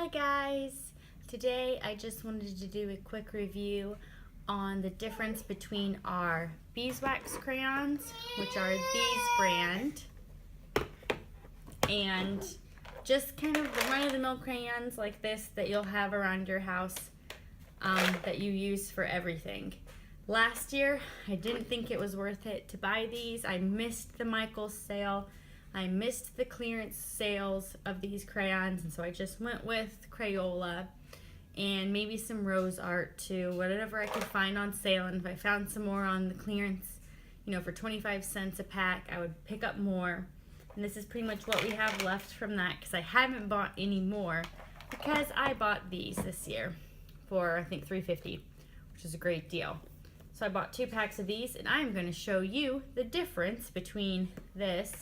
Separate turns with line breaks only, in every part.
Hi guys! Today I just wanted to do a quick review on the difference between our beeswax crayons, which are these brand, and just kind of the run-of-the-mill crayons like this that you'll have around your house that you use for everything. Last year I didn't think it was worth it to buy these. I missed the Michael's sale. I missed the clearance sales of these crayons, and so I just went with Crayola and maybe some rose art too, whatever I could find on sale. And if I found some more on the clearance, for 25 cents a pack, I would pick up more. And this is pretty much what we have left from that, because I haven't bought any more because I bought these this year for I think $3.50, which is a great deal. So I bought 2 packs of these, and I'm going to show you the difference between this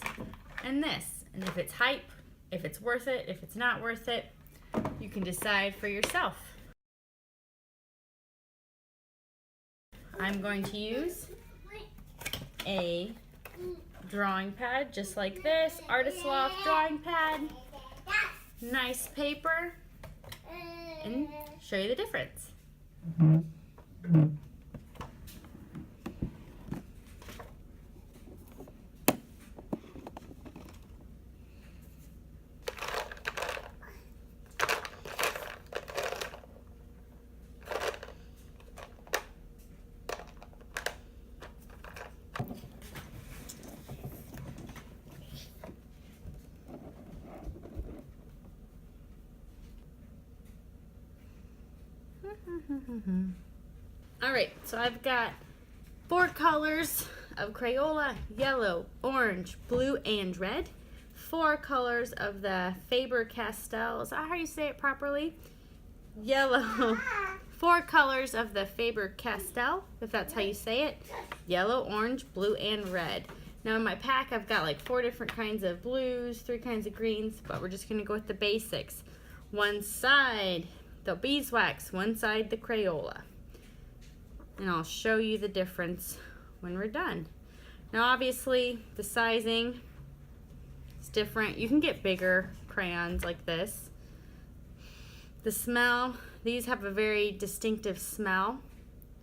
and this, and if it's hype, if it's worth it, if it's not worth it, you can decide for yourself. I'm going to use a drawing pad just like this, Artist Loft drawing pad, nice paper, and show you the difference. Alright, so I've got 4 colors of Crayola: yellow, orange, blue, and red. 4 colors of the Faber Castell, is that how you say it properly? Yellow. 4 colors of the Faber Castell, if that's how you say it. Yellow, orange, blue, and red. Now in my pack I've got like 4 different kinds of blues, 3 kinds of greens, but we're just going to go with the basics. One side the beeswax, one side the Crayola. And I'll show you the difference when we're done. Now obviously the sizing is different. You can get bigger crayons like this. The smell, these have a very distinctive smell,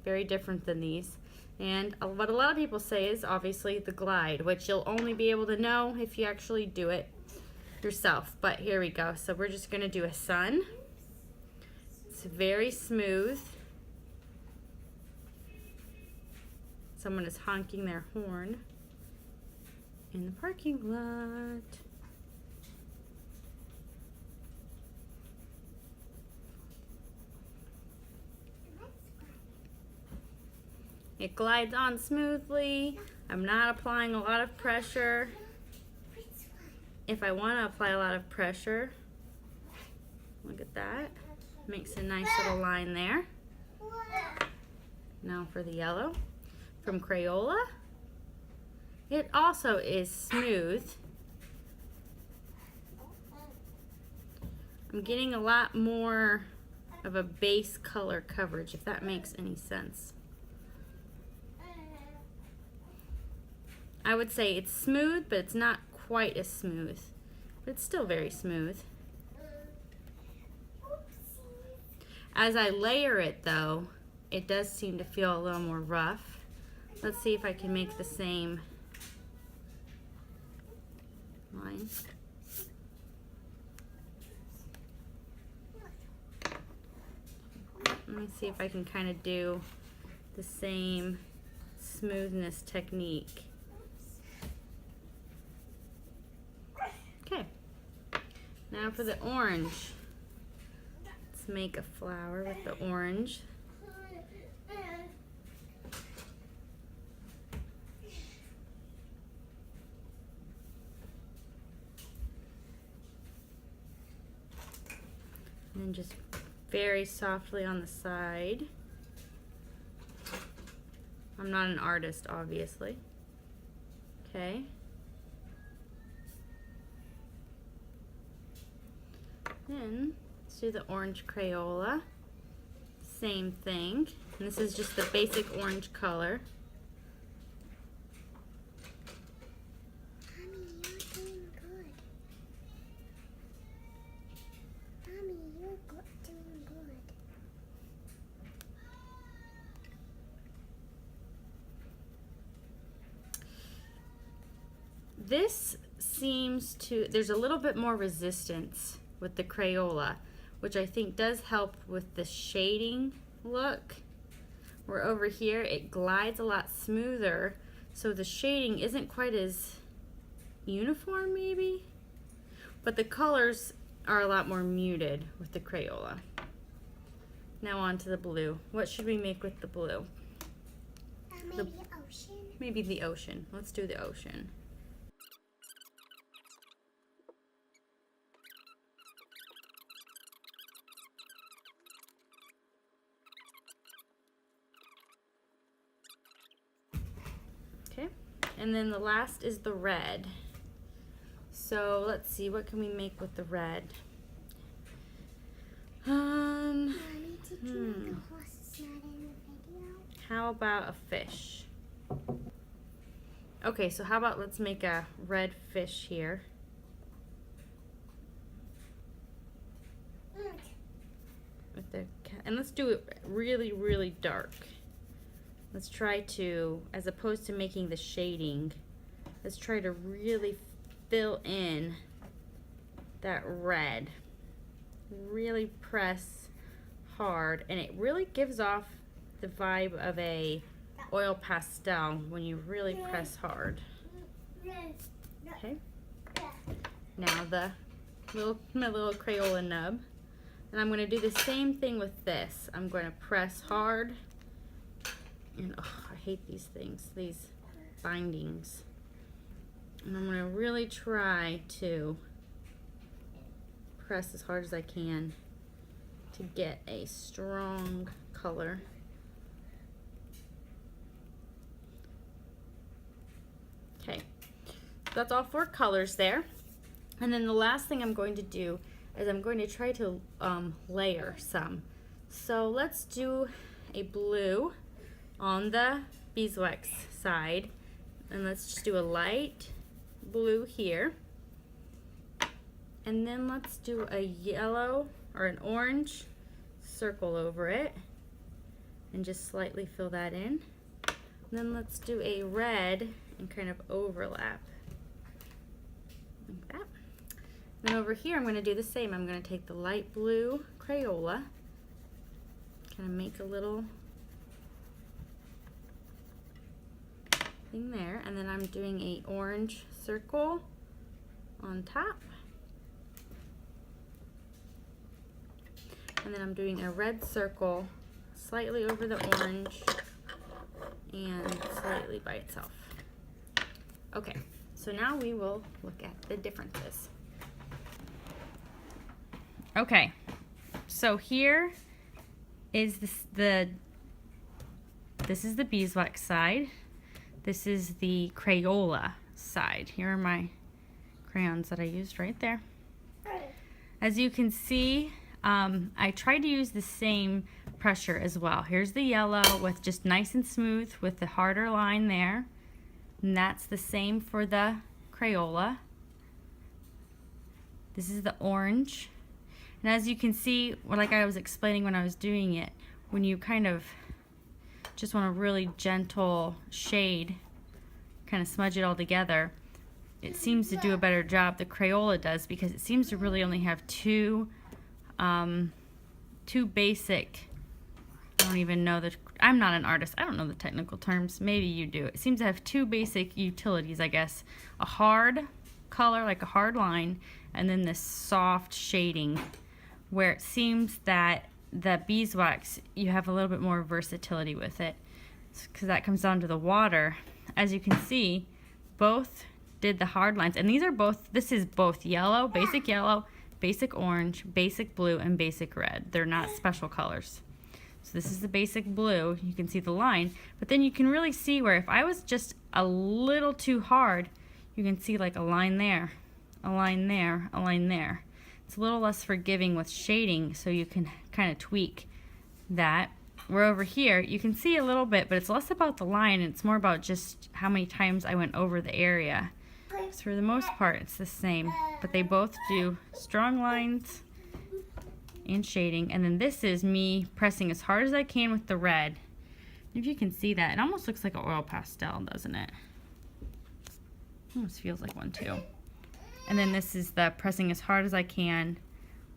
very different than these. And what a lot of people say is obviously the glide, which you'll only be able to know if you actually do it yourself. But here we go. So we're just going to do a sun. It's very smooth. Someone is honking their horn in the parking lot. It glides on smoothly. I'm not applying a lot of pressure. If I want to apply a lot of pressure, look at that. Makes a nice little line there. Now for the yellow from Crayola. It also is smooth. I'm getting a lot more of a base color coverage, if that makes any sense. I would say it's smooth, but it's not quite as smooth. But it's still very smooth. As I layer it though, it does seem to feel a little more rough. Let's see if I can make the same line. Let me see if I can kind of do the same smoothness technique. Okay, now for the orange. Let's make a flower with the orange. And then just very softly on the side. I'm not an artist, obviously. Okay. Then let's do the orange Crayola. Same thing. And this is just the basic orange color.
Mommy, you're doing good. Mommy, you're
this seems to, there's a little bit more resistance with the Crayola, which I think does help with the shading look. Where over here it glides a lot smoother, so the shading isn't quite as uniform maybe, but the colors are a lot more muted with the Crayola. Now on to the blue. What should we make with the blue?
Maybe the ocean.
Maybe the ocean. Let's do the ocean. Okay, and then the last is the red. So let's see, what can we make with the red?
Mommy, did you make a horse that's not in the video?
How about a fish? Okay, so how about let's make a red fish here. With the, and let's do it really, really dark. Let's try to, as opposed to making the shading, let's try to really fill in that red. Really press hard, and it really gives off the vibe of a oil pastel when you really press hard. Okay. Now my little Crayola nub, and I'm going to do the same thing with this. I'm going to press hard, and I hate these things, these bindings. And I'm going to really try to press as hard as I can to get a strong color. Okay, that's all 4 colors there. And then the last thing I'm going to do is I'm going to try to layer some. So let's do a blue on the beeswax side, and let's just do a light blue here, and then let's do a yellow or an orange circle over it and just slightly fill that in. And then let's do a red and kind of overlap like that. And over here I'm going to do the same. I'm going to take the light blue Crayola, kind of make a little thing there, and then I'm doing a orange circle on top, and then I'm doing a red circle slightly over the orange and slightly by itself. Okay, so now we will look at the differences. Okay, so here is this is the beeswax side. This is the Crayola side. Here are my crayons that I used right there. As you can see, I tried to use the same pressure as well. Here's the yellow with just nice and smooth with the harder line there. And that's the same for the Crayola. This is the orange. And as you can see, like I was explaining when I was doing it, when you kind of just want a really gentle shade, kind of smudge it all together, it seems to do a better job. The Crayola does, because it seems to really only have two basic, I don't even know I'm not an artist, I don't know the technical terms, maybe you do. It seems to have 2 basic utilities, I guess. A hard color, like a hard line, and then this soft shading, where it seems that the beeswax, you have a little bit more versatility with it, because that comes down to the water. As you can see, both did the hard lines, and this is both yellow, basic orange, basic blue, and basic red. They're not special colors. So this is the basic blue. You can see the line, but then you can really see where if I was just a little too hard, you can see like a line there, a line there, a line there. It's a little less forgiving with shading, so you can kind of tweak that. Where over here, you can see a little bit, but it's less about the line, and it's more about just how many times I went over the area. So for the most part, it's the same, but they both do strong lines and shading. And then this is me pressing as hard as I can with the red. If you can see that, it almost looks like an oil pastel, doesn't it? Almost feels like one too. And then this is the pressing as hard as I can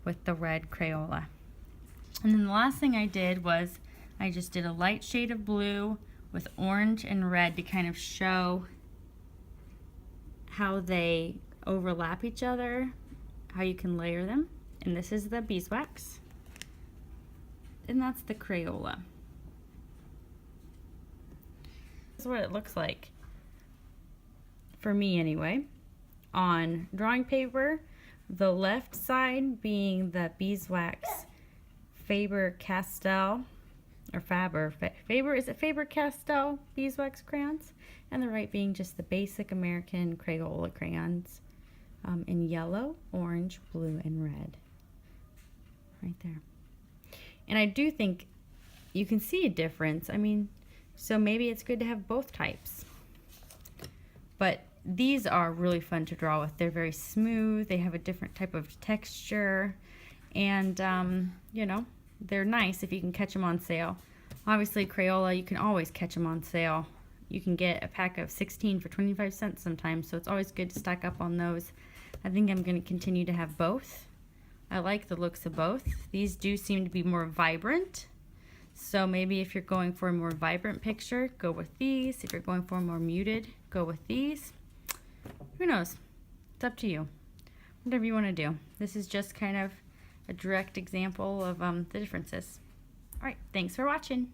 with the red Crayola. And then the last thing I did was I just did a light shade of blue with orange and red to kind of show how they overlap each other, how you can layer them. And this is the beeswax. And that's the Crayola. This is what it looks like, for me anyway, on drawing paper. The left side being the beeswax Faber Castell, or Faber, is it Faber Castell Beeswax crayons? And the right being just the basic American Crayola crayons in yellow, orange, blue, and red. Right there. And I do think you can see a difference. I mean, so maybe it's good to have both types. But these are really fun to draw with. They're very smooth. They have a different type of texture. And, you know, they're nice if you can catch them on sale. Obviously, Crayola, you can always catch them on sale. You can get a pack of 16 for 25 cents sometimes, so it's always good to stock up on those. I think I'm going to continue to have both. I like the looks of both. These do seem to be more vibrant. So maybe if you're going for a more vibrant picture, go with these. If you're going for a more muted, go with these. Who knows? It's up to you. Whatever you want to do. This is just kind of a direct example of the differences. All right, thanks for watching.